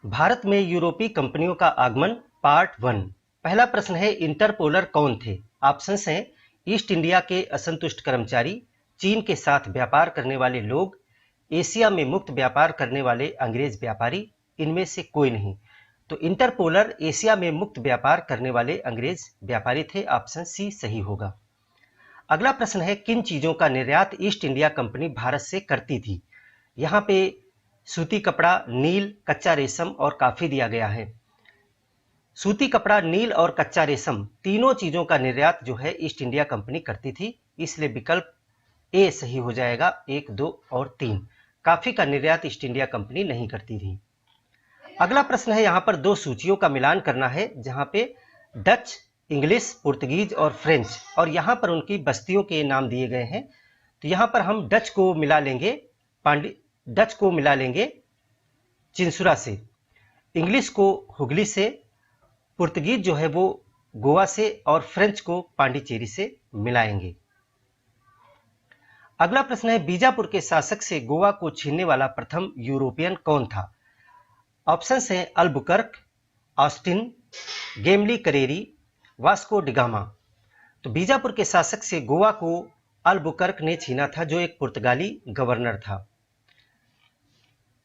भारत में यूरोपीय कंपनियों का आगमन पार्ट 1। पहला प्रश्न है, इंटरपोलर कौन थे? ऑप्शंस हैं ईस्ट इंडिया के असंतुष्ट कर्मचारी, चीन के साथ व्यापार करने वाले लोग, एशिया में मुक्त व्यापार करने वाले अंग्रेज व्यापारी, इनमें से कोई नहीं। तो इंटरपोलर एशिया में मुक्त व्यापार करने वाले अंग्रेज व्यापारी थे। ऑप्शन सी सही होगा। अगला प्रश्न है, किन चीजों का निर्यात ईस्ट इंडिया कंपनी भारत से करती थी? यहाँ पे सूती कपड़ा, नील, कच्चा रेशम और कॉफी दिया गया है। सूती कपड़ा, नील और कच्चा रेशम तीनों चीजों का निर्यात जो है ईस्ट इंडिया कंपनी करती थी, इसलिए विकल्प ए सही हो जाएगा। 1, 2 और 3। कॉफी का निर्यात ईस्ट इंडिया कंपनी नहीं करती थी। अगला प्रश्न है, यहाँ पर दो सूचियों का मिलान करना है, जहाँ पे डच, इंग्लिश, पुर्तगीज और फ्रेंच, और यहाँ पर उनकी बस्तियों के नाम दिए गए हैं। तो यहाँ पर हम डच को मिला लेंगे चिंसुरा से, इंग्लिश को हुगली से, पुर्तगीज जो है वो गोवा से और फ्रेंच को पांडिचेरी से मिलाएंगे। अगला प्रश्न है, बीजापुर के शासक से गोवा को छीनने वाला प्रथम यूरोपियन कौन था? ऑप्शंस हैं Albuquerque, Austin, Gemelli Careri, Vasco da Gama. तो बीजापुर के शासक से गोवा को अल्बुकर्क ने छीना था, जो एक पुर्तगाली गवर्नर था।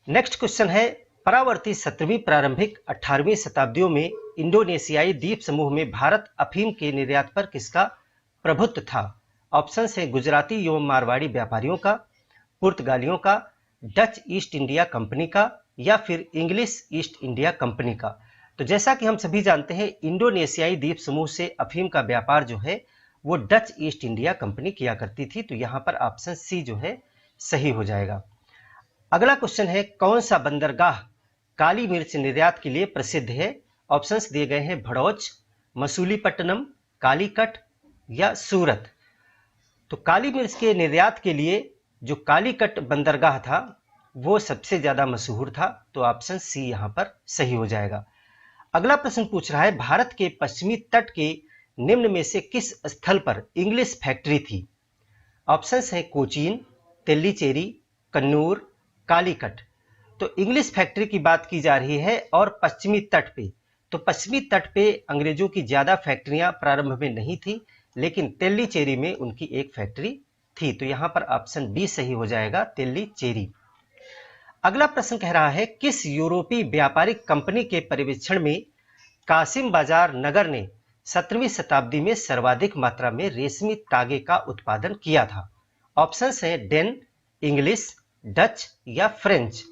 नेक्स्ट क्वेश्चन है, परावर्ती 17वीं प्रारंभिक 18वीं शताब्दियों में इंडोनेशियाई द्वीप समूह में भारत अफीम के निर्यात पर किसका प्रभुत्व था? ऑप्शन है गुजराती एवं मारवाड़ी व्यापारियों का, पुर्तगालियों का, डच ईस्ट इंडिया कंपनी का, या फिर इंग्लिश ईस्ट इंडिया कंपनी का। तो जैसा कि हम सभी जानते हैं, इंडोनेशियाई द्वीप समूह से अफीम का व्यापार जो है वो डच ईस्ट इंडिया कंपनी किया करती थी। तो यहाँ पर ऑप्शन सी जो है सही हो जाएगा। अगला क्वेश्चन है, कौन सा बंदरगाह काली मिर्च निर्यात के लिए प्रसिद्ध है? ऑप्शंस दिए गए हैं भड़ौच, मसूलीपट्टनम, कालीकट या सूरत। तो काली मिर्च के निर्यात के लिए जो कालीकट बंदरगाह था वो सबसे ज्यादा मशहूर था। तो ऑप्शन सी यहां पर सही हो जाएगा। अगला प्रश्न पूछ रहा है, भारत के पश्चिमी तट के निम्न में से किस स्थल पर इंग्लिश फैक्ट्री थी? ऑप्शंस हैं कोचीन, तेल्लीचेरी, कन्नूर, कालीकट। तो इंग्लिश फैक्ट्री की बात की जा रही है और पश्चिमी तट पे। तो पश्चिमी तट पे अंग्रेजों की ज्यादा फैक्ट्रियां प्रारंभ में नहीं थी, लेकिन तेल्लीचेरी में उनकी एक फैक्ट्री थी। तो यहां पर ऑप्शन बी सही हो जाएगा, तेल्लीचेरी। अगला प्रश्न कह रहा है, किस यूरोपीय व्यापारिक कंपनी के पर्यवेक्षण में कासिम बाजार नगर ने 17वीं शताब्दी में सर्वाधिक मात्रा में रेशमी तागे का उत्पादन किया था? ऑप्शंस हैं डेन, इंग्लिश, डच या फ्रेंच।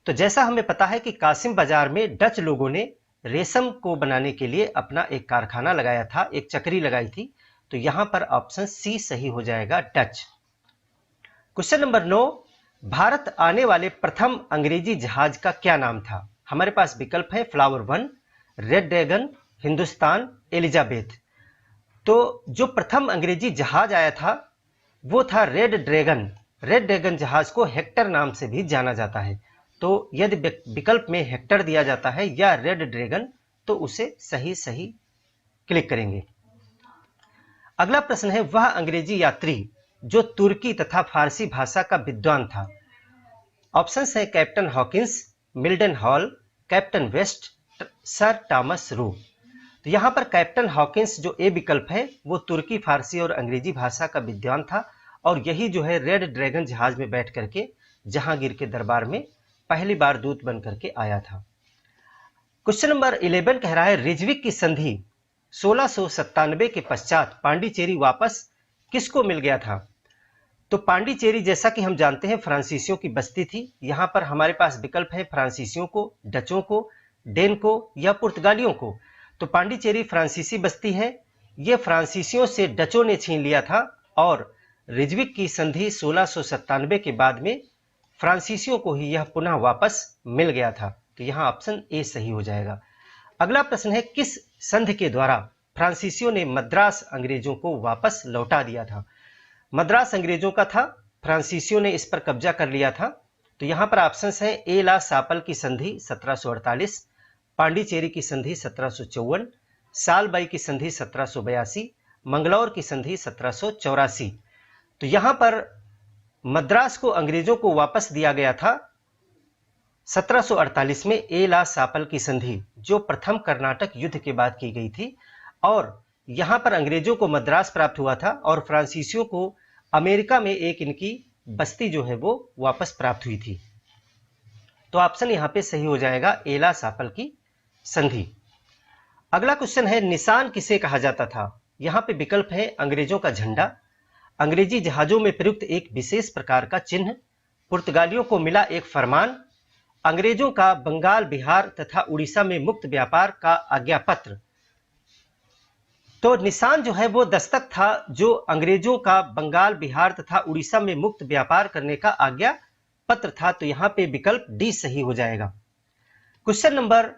तो जैसा हमें पता है कि कासिम बाजार में डच लोगों ने रेशम को बनाने के लिए अपना एक कारखाना लगाया था, एक चक्री लगाई थी। तो यहां पर ऑप्शन सी सही हो जाएगा, डच। क्वेश्चन नंबर 9, भारत आने वाले प्रथम अंग्रेजी जहाज का क्या नाम था? हमारे पास विकल्प है flower 1, red dragon, Hindustan, Elizabeth. तो जो प्रथम अंग्रेजी जहाज आया था वो था रेड ड्रैगन। रेड ड्रैगन जहाज को हेक्टर नाम से भी जाना जाता है। तो यदि विकल्प में हेक्टर दिया जाता है या रेड ड्रैगन, तो उसे सही सही क्लिक करेंगे। अगला प्रश्न है, वह अंग्रेजी यात्री जो तुर्की तथा फारसी भाषा का विद्वान था? ऑप्शंस है Captain Hawkins, Mildenhall, Captain West, Sir Thomas Roe. तो यहां पर कैप्टन हॉकिंस जो ए विकल्प है वो तुर्की, फारसी और अंग्रेजी भाषा का विद्वान था, और यही जो है रेड ड्रैगन जहाज में बैठ करके जहांगीर के दरबार में पहली बार दूत बन करके आया था। क्वेश्चन नंबर 11 कह रहा है, रिजविक की संधि 1697 के पश्चात पांडिचेरी वापस किसको मिल गया था? तो पांडिचेरी जैसा कि हम जानते हैं फ्रांसीसियों की बस्ती थी। यहां पर हमारे पास विकल्प है फ्रांसीसियों को, डचों को, डेन को या पुर्तगालियों को। तो पांडिचेरी फ्रांसीसी बस्ती है, यह फ्रांसीसियों से डचों ने छीन लिया था, और रिजविक की संधि 1697 के बाद में फ्रांसीसियों को ही यह पुनः वापस मिल गया था। तो यहां ऑप्शन ए सही हो जाएगा। अगला प्रश्न है, किस संधि के द्वारा फ्रांसीसियों ने मद्रास अंग्रेजों को वापस लौटा दिया था? मद्रास अंग्रेजों का था, फ्रांसीसियों ने इस पर कब्जा कर लिया था। तो यहां पर ऑप्शंस है ए ला सापल की संधि 1748, पांडिचेरी की संधि 1754, सालबाई की संधि 1782, मंगलौर की संधि 1784। तो यहां पर मद्रास को अंग्रेजों को वापस दिया गया था 1748 में एला सापल की संधि जो प्रथम कर्नाटक युद्ध के बाद की गई थी, और यहां पर अंग्रेजों को मद्रास प्राप्त हुआ था और फ्रांसीसियों को अमेरिका में एक इनकी बस्ती जो है वो वापस प्राप्त हुई थी। तो ऑप्शन यहां पे सही हो जाएगा, एला सापल की संधि। अगला क्वेश्चन है, निशान किसे कहा जाता था? यहां पे विकल्प है अंग्रेजों का झंडा, अंग्रेजी जहाजों में प्रयुक्त एक विशेष प्रकार का चिन्ह, पुर्तगालियों को मिला एक फरमान, अंग्रेजों का बंगाल, बिहार तथा उड़ीसा में मुक्त व्यापार का आज्ञा पत्र। तो निशान जो है वो दस्तक था जो अंग्रेजों का बंगाल, बिहार तथा उड़ीसा में मुक्त व्यापार करने का आज्ञा पत्र था। तो यहां पे विकल्प डी सही हो जाएगा। क्वेश्चन नंबर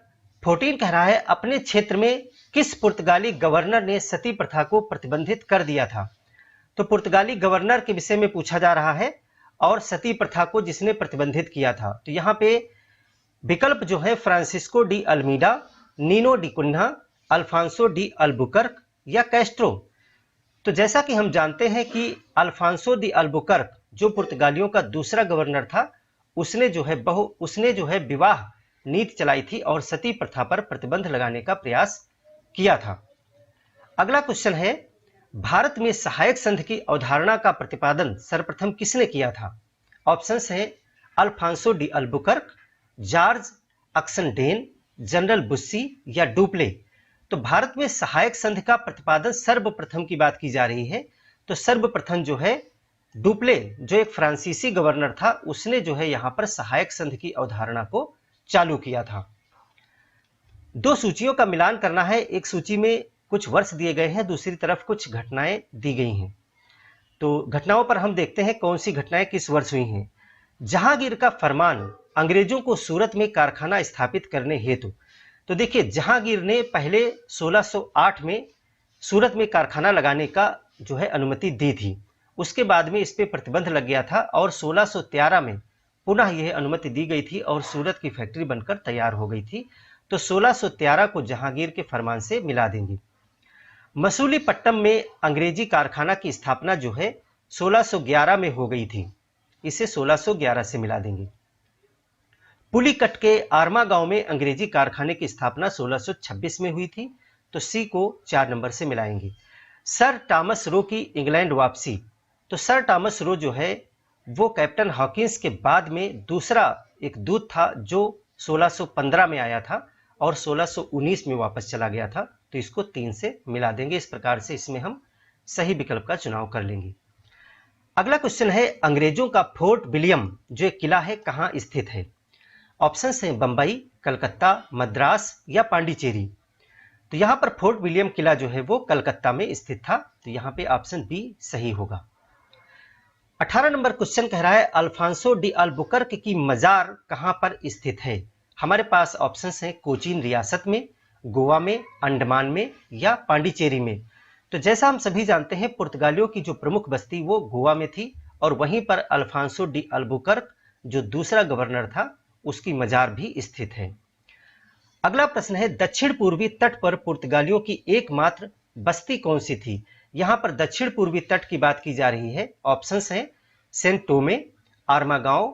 14 कह रहा है, अपने क्षेत्र में किस पुर्तगाली गवर्नर ने सती प्रथा को प्रतिबंधित कर दिया था? तो पुर्तगाली गवर्नर के विषय में पूछा जा रहा है और सती प्रथा को जिसने प्रतिबंधित किया था। तो यहां पे विकल्प जो है Francisco de Almeida, Nino de Cunha, Alfonso de Albuquerque या कैस्ट्रो। तो जैसा कि हम जानते हैं कि अल्फांसो डी अल्बुकर्क जो पुर्तगालियों का दूसरा गवर्नर था, उसने जो है विवाह नीति चलाई थी और सती प्रथा पर प्रतिबंध लगाने का प्रयास किया था। अगला क्वेश्चन है, भारत में सहायक संघ की अवधारणा का प्रतिपादन सर्वप्रथम किसने किया था? ऑप्शंस है Alfonso de Albuquerque, George Oxenden, General Bussy या डुप्ले। तो भारत में सहायक संघ का प्रतिपादन सर्वप्रथम की बात की जा रही है। तो सर्वप्रथम जो है डुप्ले, जो एक फ्रांसीसी गवर्नर था, उसने जो है यहां पर सहायक संघ की अवधारणा को चालू किया था। दो सूचियों का मिलान करना है, एक सूची में कुछ वर्ष दिए गए हैं, दूसरी तरफ कुछ घटनाएं दी गई हैं। तो घटनाओं पर हम देखते हैं कौन सी घटनाएं किस वर्ष हुई हैं। जहांगीर का फरमान अंग्रेजों को सूरत में कारखाना स्थापित करने हेतु। तो देखिए, जहांगीर ने पहले 1608 में सूरत में कारखाना लगाने का जो है अनुमति दी थी। उसके बाद में इस पे प्रतिबंध लग गया था और 1613 में पुनः यह अनुमति दी गई थी और सूरत की फैक्ट्री बनकर तैयार हो गई थी। तो 1613 को जहांगीर के फरमान से मिला देंगे। मसूलीपट्टनम में अंग्रेजी कारखाना की स्थापना जो है 1611 में हो गई थी, इसे 1611 से मिला देंगे। पुलीकट के आरमा गांव में अंग्रेजी कारखाने की स्थापना 1626 में हुई थी, तो सी को 4 नंबर से मिलाएंगे। सर टॉमस रो की इंग्लैंड वापसी। तो सर टॉमस रो जो है वो कैप्टन हॉकिंस के बाद में दूसरा एक दूत था जो 1615 में आया था और 1619 में वापस चला गया था। तो इसको 3 से मिला देंगे। इस प्रकार से इसमें हम सही विकल्प का चुनाव कर लेंगे। अगला क्वेश्चन है, अंग्रेजों का फोर्ट विलियम जो एक किला है कहाँ स्थित है? ऑप्शन है बंबई, कलकत्ता, मद्रास या पांडिचेरी। तो यहां पर फोर्ट विलियम किला जो है वो कलकत्ता में स्थित था। तो यहां पे ऑप्शन बी सही होगा। 18 नंबर क्वेश्चन कह रहा है, अल्फांसो डी अल्बुकर्क की मजार कहां पर स्थित है? हमारे पास ऑप्शंस हैं कोचीन रियासत में, गोवा में, अंडमान में या पांडिचेरी में। तो जैसा हम सभी जानते हैं, पुर्तगालियों की जो प्रमुख बस्ती वो गोवा में थी और वहीं पर अल्फांसो डी अल्बुकर्क जो दूसरा गवर्नर था उसकी मजार भी स्थित है। अगला प्रश्न है, दक्षिण पूर्वी तट पर पुर्तगालियों की एकमात्र बस्ती कौन सी थी? यहां पर दक्षिण पूर्वी तट की बात की जा रही है। ऑप्शंस हैं सेंट टोमे, आर्मागांव,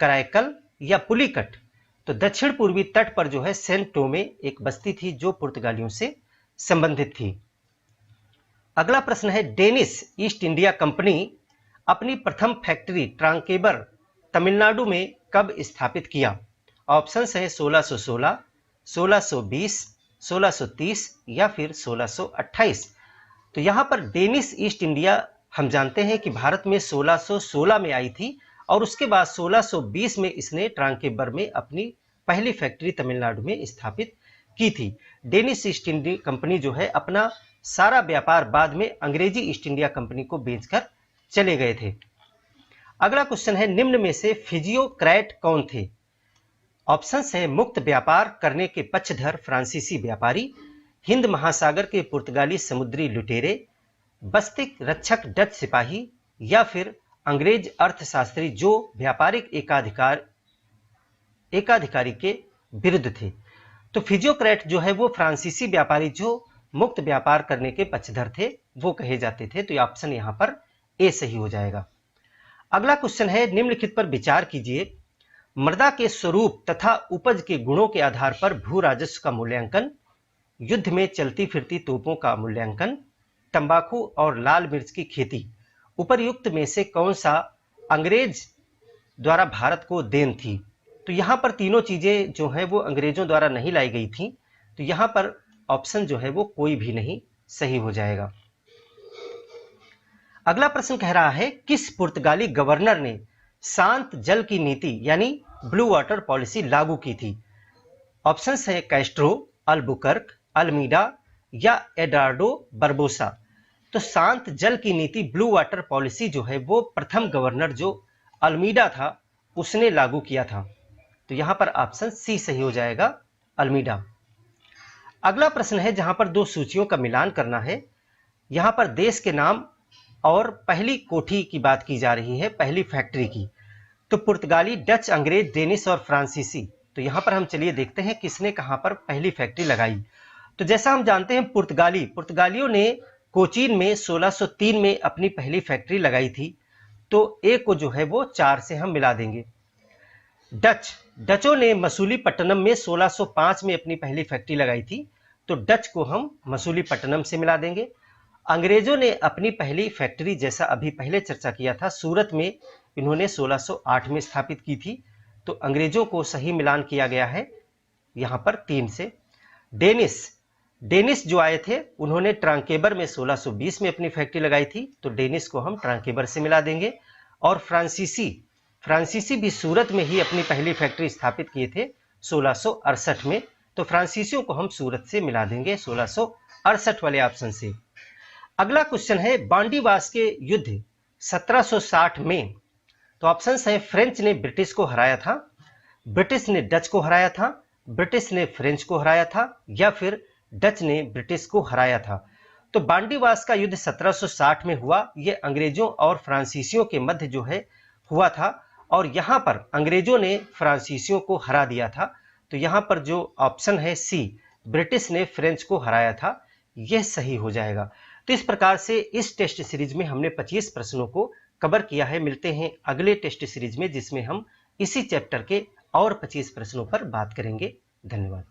कराईकल या पुलीकट। तो दक्षिण पूर्वी तट पर जो है सेंट टोमे एक बस्ती थी जो पुर्तगालियों से संबंधित थी। अगला प्रश्न है, डेनिश ईस्ट इंडिया कंपनी अपनी प्रथम फैक्ट्री ट्रांकेबर तमिलनाडु में कब स्थापित किया? ऑप्शंस है 1616, 1620, 1630 या फिर 1628। तो यहां पर डेनिश ईस्ट इंडिया हम जानते हैं कि भारत में 1616 में आई थी और उसके बाद 1620 में इसने ट्रांकेबर में अपनी पहली फैक्ट्री तमिलनाडु में स्थापित की थी। डेनिश ईस्ट इंडिया कंपनी जो है अपना सारा व्यापार बाद में अंग्रेजी ईस्ट इंडिया कंपनी को बेचकर चले गए थे। अगला क्वेश्चन है, निम्न में से फिजियोक्रेट कौन थे? ऑप्शंस है मुक्त व्यापार करने के पक्षधर फ्रांसीसी व्यापारी, हिंद महासागर के पुर्तगाली समुद्री लुटेरे, बस्तिक रक्षक डच सिपाही या फिर अंग्रेज अर्थशास्त्री जो व्यापारिक एकाधिकारी के विरुद्ध थे। तो फिजियोक्रेट जो है वो फ्रांसीसी व्यापारी जो मुक्त व्यापार करने के पक्षधर थे वो कहे जाते थे। तो ये ऑप्शन यहां पर ए सही हो जाएगा। अगला क्वेश्चन है, निम्नलिखित पर विचार कीजिए। मृदा के स्वरूप तथा उपज के गुणों के आधार पर भू राजस्व का मूल्यांकन, युद्ध में चलती फिरती तोपों का मूल्यांकन, तंबाकू और लाल मिर्च की खेती। उपर्युक्त में से कौन सा अंग्रेज द्वारा भारत को देन थी? तो यहां पर तीनों चीजें जो है वो अंग्रेजों द्वारा नहीं लाई गई थी, तो यहां पर ऑप्शन जो है वो कोई भी नहीं सही हो जाएगा। अगला प्रश्न कह रहा है, किस पुर्तगाली गवर्नर ने शांत जल की नीति यानी ब्लू वाटर पॉलिसी लागू की थी? ऑप्शन है कैस्ट्रो, अल्बुकर्क, अल्मीडा या एडार्डो बर्बोसा। तो शांत जल की नीति ब्लू वाटर पॉलिसी जो है वो प्रथम गवर्नर जो अल्मीडा था उसने लागू किया था। तो यहां पर ऑप्शन सी सही हो जाएगा, अल्मीडा। अगला प्रश्न है जहां पर दो सूचियों का मिलान करना है। यहां पर देश के नाम और पहली कोठी की बात की जा रही है, पहली फैक्ट्री की। तो पुर्तगाली, डच, अंग्रेज, डेनिश और फ्रांसीसी। तो यहां पर हम चलिए देखते हैं किसने कहां पर पहली फैक्ट्री लगाई। तो जैसा हम जानते हैं पुर्तगालियों ने कोचीन में 1603 में अपनी पहली फैक्ट्री लगाई थी। तो ए को जो है वो 4 से हम मिला देंगे। डचों ने मसूलीपट्टनम में 1605 में अपनी पहली फैक्ट्री लगाई थी, तो डच को हम मसूलीपट्टनम से मिला देंगे। अंग्रेजों ने अपनी पहली फैक्ट्री, जैसा अभी पहले चर्चा किया था, सूरत में इन्होंने 1608 में स्थापित की थी, तो अंग्रेजों को सही मिलान किया गया है यहां पर 3 से। डेनिश जो आए थे उन्होंने ट्रांकेबर में 1620 में अपनी फैक्ट्री लगाई थी, तो डेनिश को हम ट्रांकेबर से मिला देंगे। और फ्रांसीसी भी सूरत में ही अपनी पहली फैक्ट्री स्थापित किए थे 1668 में, तो फ्रांसीसियों को हम सूरत से मिला देंगे 1668 वाले ऑप्शन से। अगला क्वेश्चन है, बांडीवास के युद्ध 1760 में, तो ऑप्शन है फ्रेंच ने ब्रिटिश को हराया था, ब्रिटिश ने डच को हराया था, ब्रिटिश ने फ्रेंच को हराया था, या फिर डच ने ब्रिटिश को हराया था। तो बांडीवास का युद्ध 1760 में हुआ। यह अंग्रेजों और फ्रांसीसियों के मध्य जो है हुआ था, और यहां पर अंग्रेजों ने फ्रांसीसियों को हरा दिया था। तो यहां पर जो ऑप्शन है सी, ब्रिटिश ने फ्रेंच को हराया था, यह सही हो जाएगा। तो इस प्रकार से इस टेस्ट सीरीज में हमने 25 प्रश्नों को कवर किया है। मिलते हैं अगले टेस्ट सीरीज में, जिसमें हम इसी चैप्टर के और 25 प्रश्नों पर बात करेंगे। धन्यवाद।